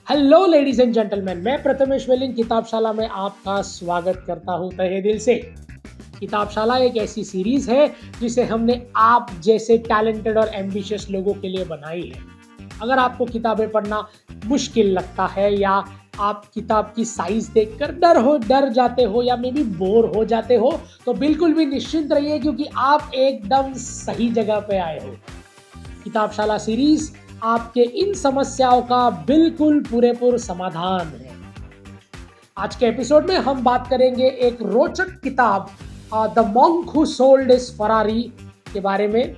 Hello ladies and gentleman, मैं प्रथमेश वेलिंग किताबशाला में आपका स्वागत करता हूं तहे दिल से। किताबशाला एक ऐसी सीरीज है जिसे हमने आप जैसे टैलेंटेड और एम्बिशियस लोगों के लिए बनाई है। अगर आपको किताबें पढ़ना मुश्किल लगता है या आप किताब की साइज देखकर डर जाते हो या मे बी बोर हो जाते हो, तो बिल्कुल भी निश्चिंत रहिए क्योंकि आप एकदम सही जगह पे आए हो। किताबशाला सीरीज आपके इन समस्याओं का बिल्कुल पूरेपूर समाधान है। आज के एपिसोड में हम बात करेंगे एक रोचक किताब the monk who sold his Ferrari के बारे में,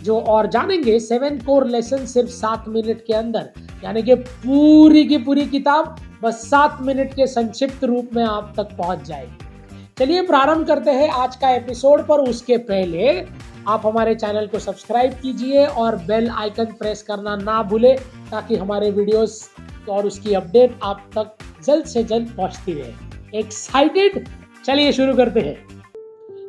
जो और जानेंगे 7 कोर लेसन सिर्फ 7 मिनट के अंदर, यानी कि पूरी की पूरी किताब बस 7 मिनट के संक्षिप्त रूप में आप तक पहुंच जाएगी। चलिए प्रारंभ करते हैं आज का एपिसोड, पर उसके पहले आप हमारे चैनल को सब्सक्राइब कीजिए और बेल आइकन प्रेस करना ना भूलें ताकि हमारे वीडियोस और उसकी अपडेट आप तक जल्द से जल्द पहुंचती रहे। एक्साइटेड? चलिए शुरू करते हैं।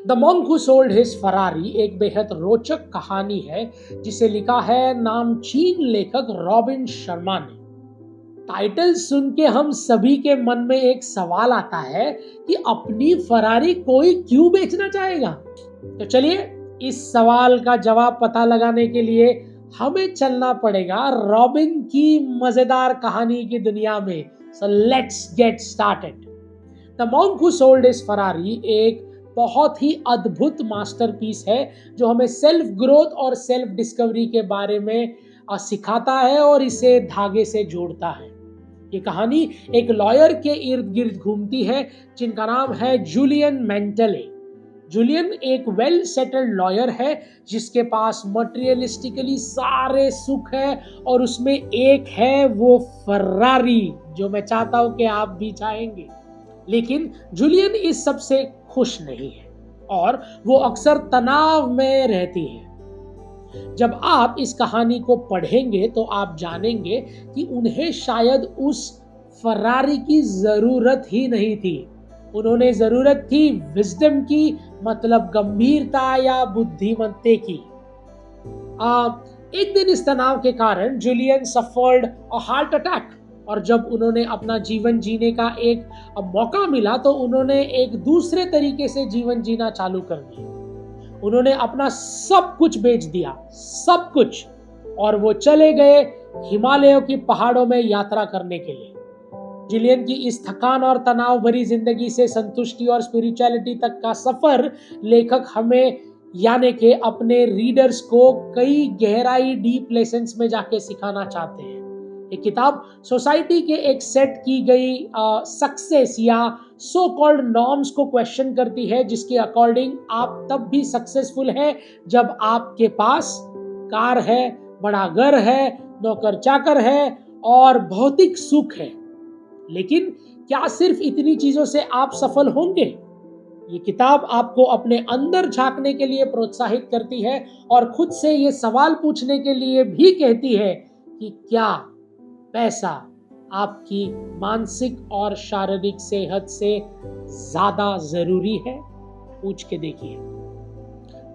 The monk who sold his Ferrari एक बेहद रोचक कहानी है जिसे लिखा है नामचीन लेखक रॉबिन शर्मा ने। टाइटल सुन के हम सभी के मन में एक सवाल आता है कि अपनी फरारी कोई क्यों बेचना चाहेगा? तो चलिए इस सवाल का जवाब पता लगाने के लिए हमें चलना पड़ेगा रॉबिन की मजेदार कहानी की दुनिया में। So let's get started. The monk who sold his Ferrari एक बहुत ही अद्भुत मास्टरपीस है जो हमें सेल्फ ग्रोथ और सेल्फ डिस्कवरी के बारे में सिखाता है और इसे धागे से जोड़ता है। ये कहानी एक लॉयर के इर्द गिर्द घूमती है जिनका नाम है जूलियन मेंटले। जूलियन एक वेल सेटल्ड लॉयर है जिसके पास मटेरियलिस्टिकली सारे सुख है और उसमें एक है वो फरारी, जो मैं चाहता हूं कि आप भी चाहेंगे। लेकिन जूलियन इस सब से खुश नहीं है और वो अक्सर तनाव में रहती है। जब आप इस कहानी को पढ़ेंगे तो आप जानेंगे कि उन्हें शायद उस फरारी की जरूरत ही नहीं थी। उन्होंने जरूरत थी विजडम की, मतलब गंभीरता या बुद्धिमत्ते की। एक दिन इस तनाव के कारण Julian suffered a heart attack और जब उन्होंने अपना जीवन जीने का एक मौका मिला तो उन्होंने एक दूसरे तरीके से जीवन जीना चालू कर दिया। उन्होंने अपना सब कुछ बेच दिया, सब कुछ, और वो चले गए हिमालयों की पहाड़ों में यात्रा करने के लिए। जूलियन की इस थकान और तनाव भरी जिंदगी से संतुष्टि और स्पिरिचुअलिटी तक का सफर लेखक हमें यानी कि अपने रीडर्स को कई गहराई डीप लेसन्स में जाके सिखाना चाहते हैं। ये किताब सोसाइटी के एक सेट की गई सक्सेस या सो कॉल्ड नॉर्म्स को क्वेश्चन करती है, जिसके अकॉर्डिंग आप तब भी सक्सेसफुल है जब आपके पास कार है, बड़ा घर है, नौकर चाकर है और भौतिक सुख है। लेकिन क्या सिर्फ इतनी चीजों से आप सफल होंगे? ये किताब आपको अपने अंदर झांकने के लिए प्रोत्साहित करती है और खुद से ये सवाल पूछने के लिए भी कहती है कि क्या पैसा आपकी मानसिक और शारीरिक सेहत से ज्यादा जरूरी है? पूछ के देखिए।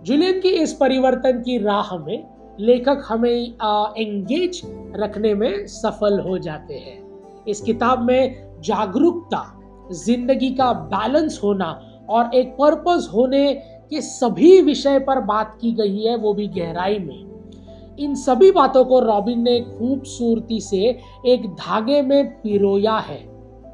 जूलियन की इस परिवर्तन की राह में लेखक हमें एंगेज रखने में सफल हो जाते हैं। इस किताब में जागरूकता, जिंदगी का बैलेंस होना और एक पर्पस होने के सभी विषय पर बात की गई है, वो भी गहराई में। इन सभी बातों को रॉबिन ने खूबसूरती से एक धागे में पिरोया है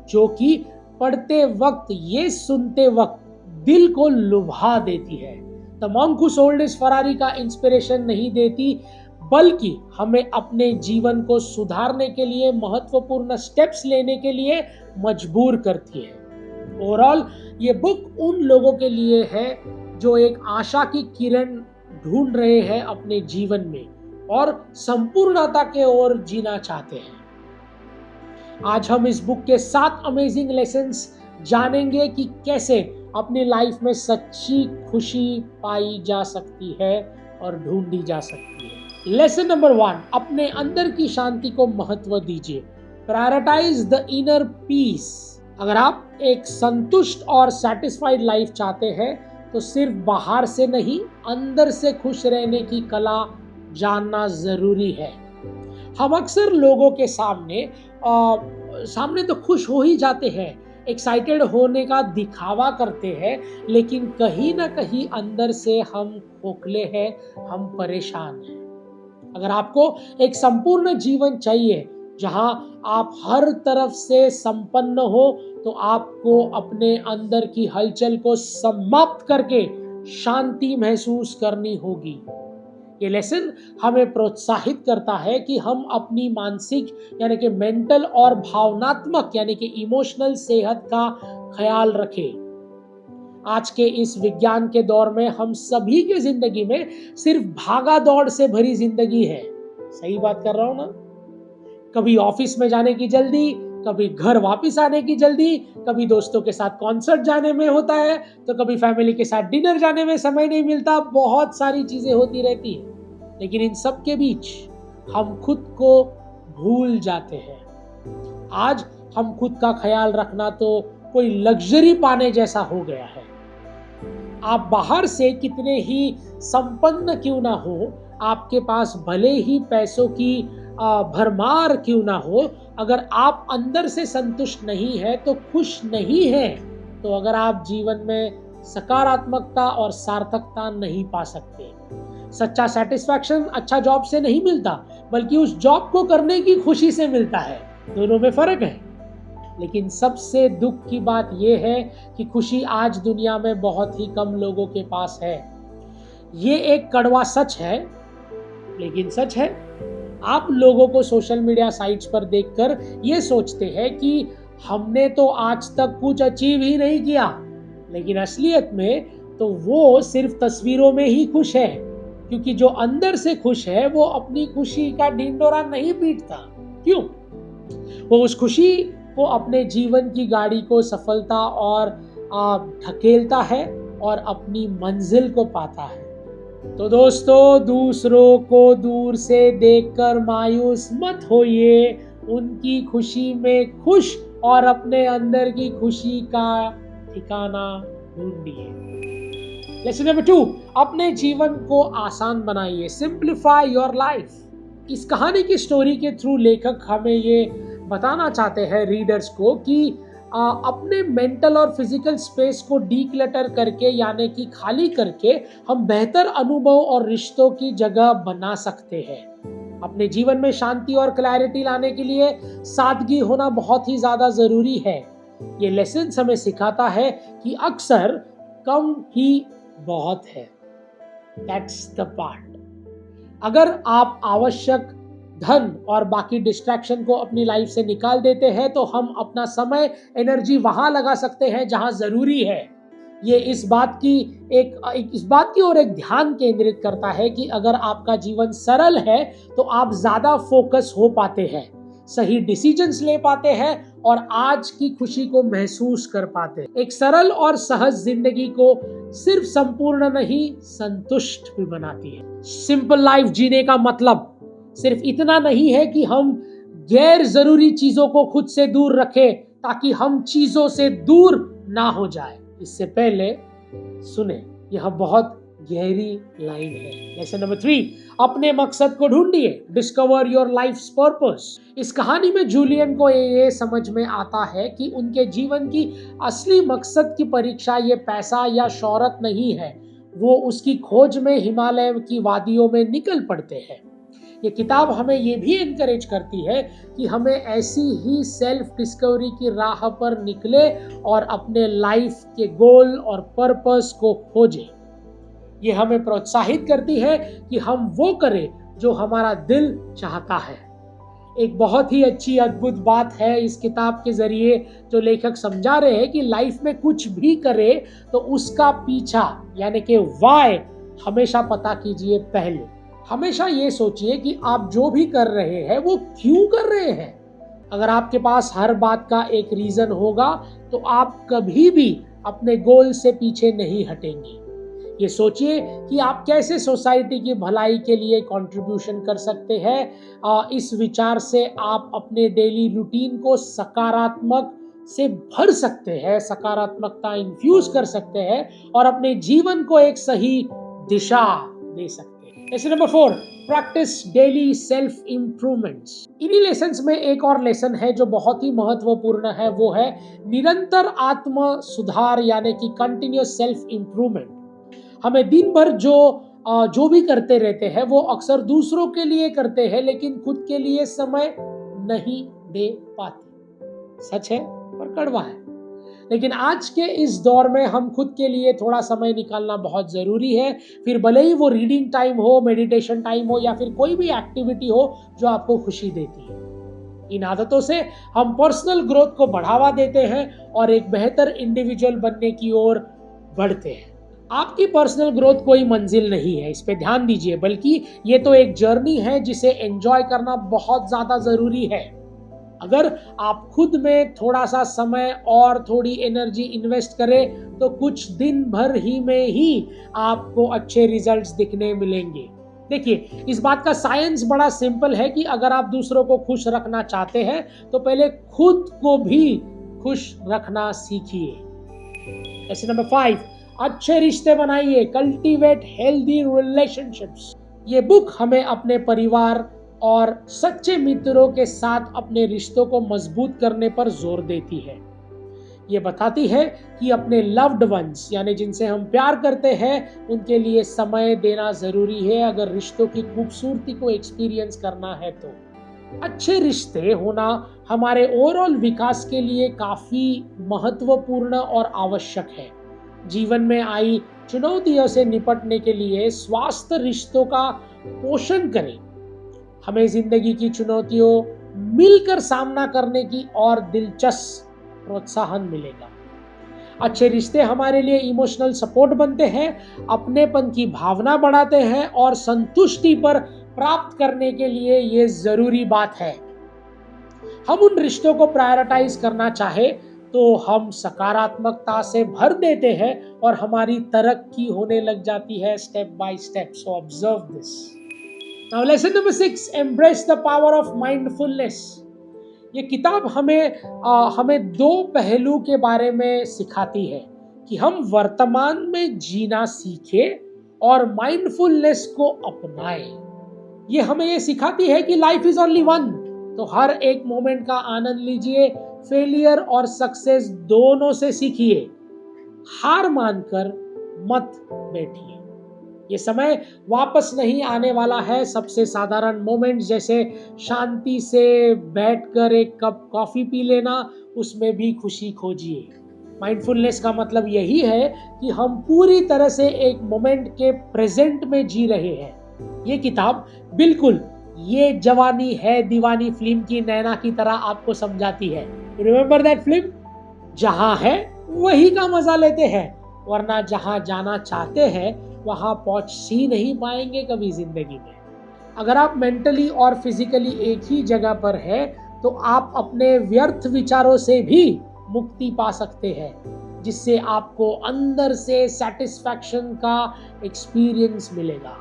जो कि पढ़ते वक्त, ये सुनते वक्त दिल को लुभा देती है। The monk who sold his Ferrari का इंस्पिरेशन नहीं देती, बल्कि हमें अपने जीवन को सुधारने के लिए महत्वपूर्ण स्टेप्स लेने के लिए मजबूर करती है। ओवरऑल ये बुक उन लोगों के लिए है जो एक आशा की किरण ढूंढ रहे हैं अपने जीवन में और संपूर्णता के ओर जीना चाहते हैं। आज हम इस बुक के 7 अमेजिंग लेसन्स जानेंगे कि कैसे अपनी लाइफ में सच्ची खुशी पाई जा सकती है और ढूंढी जा सकती है। लेसन नंबर 1, अपने अंदर की शांति को महत्व दीजिए। Prioritise the inner peace. अगर आप एक संतुष्ट और सैटिस्फाइड लाइफ चाहते हैं तो सिर्फ बाहर से नहीं, अंदर से खुश रहने की कला जानना जरूरी है। हम अक्सर लोगों के सामने तो खुश हो ही जाते हैं, एक्साइटेड होने का दिखावा करते हैं, लेकिन कहीं ना कहीं अंदर से हम खोखले हैं, हम परेशान हैं। अगर आपको एक संपूर्ण जीवन चाहिए जहां आप हर तरफ से संपन्न हो, तो आपको अपने अंदर की हलचल को समाप्त करके शांति महसूस करनी होगी। ये लेसन हमें प्रोत्साहित करता है कि हम अपनी मानसिक यानी कि मेंटल और भावनात्मक यानी कि इमोशनल सेहत का ख्याल रखें। आज के इस विज्ञान के दौर में हम सभी की जिंदगी में सिर्फ भागा दौड़ से भरी जिंदगी है। सही बात कर रहा हूं ना? कभी ऑफिस में जाने की जल्दी, कभी घर वापस आने की जल्दी, कभी दोस्तों के साथ कॉन्सर्ट जाने में होता है, तो कभी फैमिली के साथ डिनर जाने में समय नहीं मिलता। बहुत सारी चीजें होती रहती है, लेकिन इन सब के बीच हम खुद को भूल जाते हैं। आज हम खुद का ख्याल रखना तो कोई लग्जरी पाने जैसा हो गया है। आप बाहर से कितने ही संपन्न क्यों ना हो, आपके पास भले ही पैसों की भरमार क्यों ना हो, अगर आप अंदर से संतुष्ट नहीं है, तो खुश नहीं है, तो अगर आप जीवन में सकारात्मकता और सार्थकता नहीं पा सकते। सच्चा सेटिस्फैक्शन अच्छा जॉब से नहीं मिलता, बल्कि उस जॉब को करने की खुशी से मिलता है। दोनों में फर्क है। लेकिन सबसे दुख की बात यह है कि खुशी आज दुनिया में बहुत ही कम लोगों के पास है। ये एक कड़वा सच है, लेकिन सच है। आप लोगों को सोशल मीडिया साइट्स पर देखकर ये सोचते हैं कि हमने तो आज तक कुछ अचीव ही नहीं किया, लेकिन असलियत में तो वो सिर्फ तस्वीरों में ही खुश है, क्योंकि जो अंदर से खुश है वो अपनी खुशी का ढिंढोरा नहीं पीटता। क्यों? वो उस खुशी को अपने जीवन की गाड़ी को सफलता और ढकेलता है और अपनी मंजिल को पाता है। तो दोस्तों, दूसरों को दूर से देखकर मायूस मत होइए, उनकी खुशी में खुश और अपने अंदर की खुशी का ठिकाना ढूंढिए। लेसन नंबर 2, अपने जीवन को आसान बनाइए। Simplify your life. इस कहानी की स्टोरी के थ्रू लेखक हमें ये बताना चाहते हैं रीडर्स को कि अपने मेंटल और फिजिकल स्पेस को डीक्लटर करके यानी कि खाली करके हम बेहतर अनुभव और रिश्तों की जगह बना सकते हैं। अपने जीवन में शांति और क्लैरिटी लाने के लिए सादगी होना बहुत ही ज्यादा जरूरी है। ये लेसन हमें सिखाता है कि अक्सर कम ही बहुत है। That's the part. अगर आप आवश्यक धन और बाकी डिस्ट्रैक्शन को अपनी लाइफ से निकाल देते हैं, तो हम अपना समय, एनर्जी वहां लगा सकते हैं जहां जरूरी है। ये इस बात की ओर एक ध्यान केंद्रित करता है कि अगर आपका जीवन सरल है, तो आप ज्यादा फोकस हो पाते हैं, सही डिसीजंस ले पाते हैं और आज की खुशी को महसूस कर पाते हैं। एक सरल और सहज जिंदगी को सिर्फ संपूर्ण नहीं, संतुष्ट भी बनाती है। सिंपल लाइफ जीने का मतलब सिर्फ इतना नहीं है कि हम गैर जरूरी चीजों को खुद से दूर रखें ताकि हम चीजों से दूर ना हो जाए। इससे पहले सुने, यह बहुत गहरी लाइन है। लेसन नंबर 3, अपने मकसद को ढूंढिए। Discover your life's purpose. इस कहानी में जूलियन को ये समझ में आता है कि उनके जीवन की असली मकसद की परीक्षा ये पैसा या शोहरत नहीं है। वो उसकी खोज में हिमालय की वादियों में निकल पड़ते हैं। ये किताब हमें ये भी एनकरेज करती है कि हमें ऐसी ही सेल्फ डिस्कवरी की राह पर निकले और अपने लाइफ के गोल और पर्पस को खोजें। ये हमें प्रोत्साहित करती है कि हम वो करें जो हमारा दिल चाहता है। एक बहुत ही अच्छी अद्भुत बात है इस किताब के जरिए जो लेखक समझा रहे हैं कि लाइफ में कुछ भी करे तो उसका पीछा यानी कि वाई हमेशा पता कीजिए। पहले हमेशा ये सोचिए कि आप जो भी कर रहे हैं वो क्यों कर रहे हैं। अगर आपके पास हर बात का एक रीजन होगा तो आप कभी भी अपने गोल से पीछे नहीं हटेंगे। ये सोचिए कि आप कैसे सोसाइटी की भलाई के लिए कंट्रीब्यूशन कर सकते हैं। इस विचार से आप अपने डेली रूटीन को सकारात्मक से भर सकते हैं, सकारात्मकता इन्फ्यूज कर सकते हैं और अपने जीवन को एक सही दिशा दे सकते हैं। Lesson number 4, practice daily self improvements. इन्हीं लेसन्स में एक और लेसन है जो बहुत ही महत्वपूर्ण है, वो है निरंतर आत्म सुधार यानी कि कंटिन्यूस सेल्फ इम्प्रूवमेंट। हमें दिन भर जो भी करते रहते हैं वो अक्सर दूसरों के लिए करते हैं, लेकिन खुद के लिए समय नहीं दे पाते। सच है पर कड़वा है। लेकिन आज के इस दौर में हम खुद के लिए थोड़ा समय निकालना बहुत जरूरी है। फिर भले ही वो रीडिंग टाइम हो, मेडिटेशन टाइम हो, या फिर कोई भी एक्टिविटी हो जो आपको खुशी देती है। इन आदतों से हम पर्सनल ग्रोथ को बढ़ावा देते हैं और एक बेहतर इंडिविजुअल बनने की ओर बढ़ते हैं। आपकी पर्सनल ग्रोथ कोई मंजिल नहीं है, इस पे ध्यान दीजिए, बल्कि ये तो एक जर्नी है जिसे एंजॉय करना बहुत ज्यादा जरूरी है। अगर आप खुद में थोड़ा सा समय और थोड़ी एनर्जी इन्वेस्ट करें तो कुछ दिन भर ही में ही आपको अच्छे रिजल्ट्स दिखने मिलेंगे। देखिए, इस बात का साइंस बड़ा सिंपल है कि अगर आप दूसरों को खुश रखना चाहते हैं तो पहले खुद को भी खुश रखना सीखिए। लेसन नंबर 5, अच्छे रिश्ते बनाइए। Cultivate healthy relationships. ये बुक हमें अपने परिवार और सच्चे मित्रों के साथ अपने रिश्तों को मजबूत करने पर जोर देती है। ये बताती है कि अपने लव्ड वंस यानी जिनसे हम प्यार करते हैं उनके लिए समय देना जरूरी है अगर रिश्तों की खूबसूरती को एक्सपीरियंस करना है तो। अच्छे रिश्ते होना हमारे ओवरऑल विकास के लिए काफी महत्वपूर्ण और आवश्यक है। जीवन में आई चुनौतियों से निपटने के लिए स्वस्थ रिश्तों का पोषण करें। हमें जिंदगी की चुनौतियों मिलकर सामना करने की और दिलचस्प प्रोत्साहन मिलेगा। अच्छे रिश्ते हमारे लिए इमोशनल सपोर्ट बनते हैं, अपनेपन की भावना बढ़ाते हैं और संतुष्टि पर प्राप्त करने के लिए ये जरूरी बात है। हम उन रिश्तों को प्रायोरिटाइज करना चाहे तो हम सकारात्मकता से भर देते हैं और हमारी तरक्की होने लग जाती है step by step. So observe this. Now lesson number 6, embrace the power of mindfulness। ये किताब हमें दो पहलू के बारे में सिखाती है कि हम वर्तमान में जीना सीखें और माइंडफुलनेस को अपनाएं। ये हमें ये सिखाती है कि लाइफ इज ओनली वन, तो हर एक मोमेंट का आनंद लीजिए। फेलियर और सक्सेस दोनों से सीखिए, हार मानकर मत बैठिए। ये समय वापस नहीं आने वाला है। सबसे साधारण मोमेंट जैसे शांति से बैठकर एक कप कॉफी पी लेना, उसमें भी खुशी खोजिए। माइंडफुलनेस का मतलब यही है कि हम पूरी तरह से एक मोमेंट के प्रेजेंट में जी रहे हैं। ये किताब बिल्कुल ये जवानी है दीवानी फिल्म की नैना की तरह आपको समझाती है। रिमेंबर दैट फिल्म, जहां है वही का मजा लेते हैं, वरना जहां जाना चाहते हैं वहां पहुंच ही नहीं पाएंगे कभी जिंदगी में। अगर आप मेंटली और फिजिकली एक ही जगह पर है तो आप अपने व्यर्थ विचारों से भी मुक्ति पा सकते हैं, जिससे आपको अंदर से सेटिस्फैक्शन का एक्सपीरियंस मिलेगा।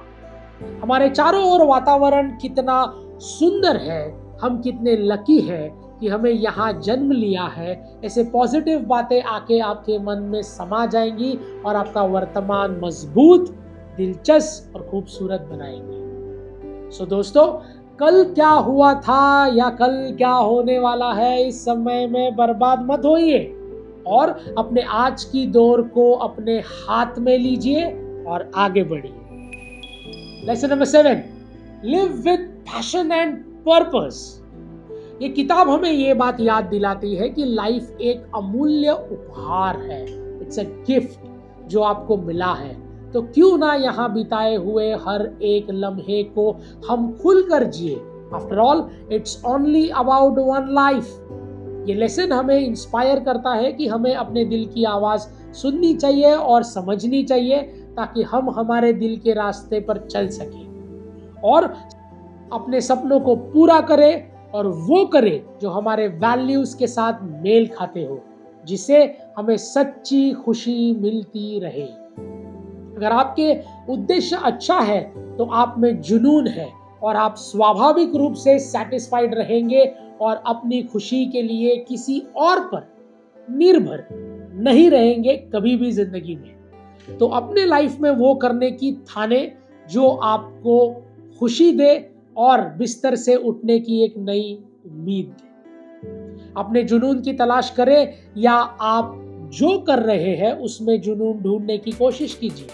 हमारे चारों ओर वातावरण कितना सुंदर है, हम कितने लकी हैं कि हमें यहाँ जन्म लिया है। ऐसे पॉजिटिव बातें आके आपके मन में समा जाएंगी और आपका वर्तमान मजबूत, दिलचस्प और खूबसूरत बनाएंगी। सो दोस्तों, कल क्या हुआ था या कल क्या होने वाला है इस समय में बर्बाद मत होइए और अपने आज की दौर को अपने हाथ में लीजिए और आगे बढ़िए। Lesson number 7, live with passion and purpose. ये किताब हमें ये बात याद दिलाती है कि लाइफ एक अमूल्य उपहार है। इट्स अ गिफ्ट जो आपको मिला है, तो क्यों ना यहाँ बिताए हुए हर एक लम्हे को हम खुलकर जिए। After all it's only about one life. ये लेसन हमें इंस्पायर करता है कि हमें अपने दिल की आवाज सुननी चाहिए और समझनी चाहिए, ताकि हम हमारे दिल के रास्ते पर चल सकें और अपने सपनों को पूरा करें, और वो करें जो हमारे वैल्यूज के साथ मेल खाते हो, जिससे हमें सच्ची खुशी मिलती रहे। अगर आपके उद्देश्य अच्छा है तो आप में जुनून है और आप स्वाभाविक रूप से सैटिस्फाइड रहेंगे और अपनी खुशी के लिए किसी और पर निर्भर नहीं रहेंगे कभी भी जिंदगी में। तो अपने लाइफ में वो करने की ठाने जो आपको खुशी दे और बिस्तर से उठने की एक नई उम्मीद दे। अपने जुनून की तलाश करें या आप जो कर रहे हैं उसमें जुनून ढूंढने की कोशिश कीजिए।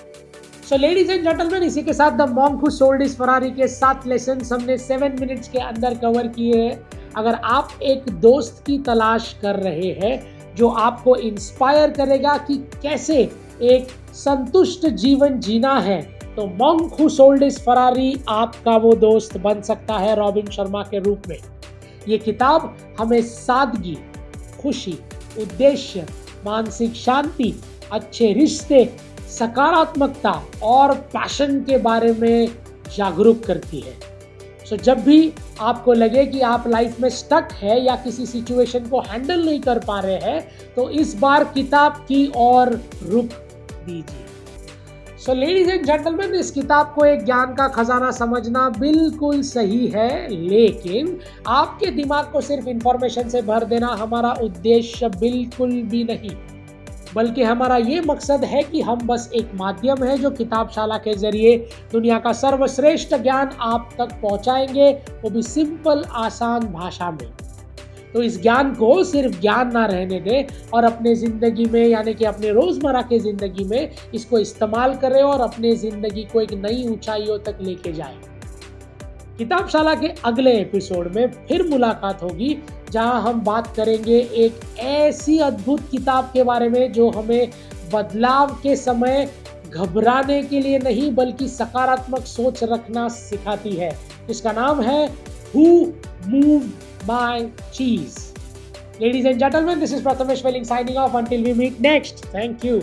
सो लेडीज एंड जेंटलमैन, इसी के साथ the monk who sold his Ferrari के 7 लेसन्स हमने 7 मिनट्स के अंदर कवर किए हैं। अगर आप एक दोस्त की तलाश कर रहे हैं जो आपको इंस्पायर करेगा कि कैसे एक संतुष्ट जीवन जीना है, तो monk who sold his Ferrari आपका वो दोस्त बन सकता है रॉबिन शर्मा के रूप में। ये किताब हमें सादगी, खुशी, उद्देश्य, मानसिक शांति, अच्छे रिश्ते, सकारात्मकता और पैशन के बारे में जागरूक करती है। सो जब भी आपको लगे कि आप लाइफ में स्टक है या किसी सिचुएशन को हैंडल नहीं कर पा रहे हैं, तो इस बार किताब की ओर रुख दीजिए। सो लेडीज एंड जेंटलमैन, इस किताब को एक ज्ञान का खजाना समझना बिल्कुल सही है, लेकिन आपके दिमाग को सिर्फ इंफॉर्मेशन से भर देना हमारा उद्देश्य बिल्कुल भी नहीं, बल्कि हमारा ये मकसद है कि हम बस एक माध्यम है जो किताबशाला के जरिए दुनिया का सर्वश्रेष्ठ ज्ञान आप तक पहुंचाएंगे, वो भी सिंपल आसान भाषा में। तो इस ज्ञान को सिर्फ ज्ञान ना रहने दें और अपने ज़िंदगी में, यानी कि अपने रोज़मर्रा के ज़िंदगी में इसको इस्तेमाल करें और अपने ज़िंदगी को एक नई ऊंचाइयों तक लेके जाएं। किताबशाला के अगले एपिसोड में फिर मुलाकात होगी, जहां हम बात करेंगे एक ऐसी अद्भुत किताब के बारे में जो हमें बदलाव के समय घबराने के लिए नहीं बल्कि सकारात्मक सोच रखना सिखाती है। इसका नाम है हु मूव्ड माय चीज। Ladies and gentlemen, this is Prathamesh Welling signing off until we meet next. Thank you.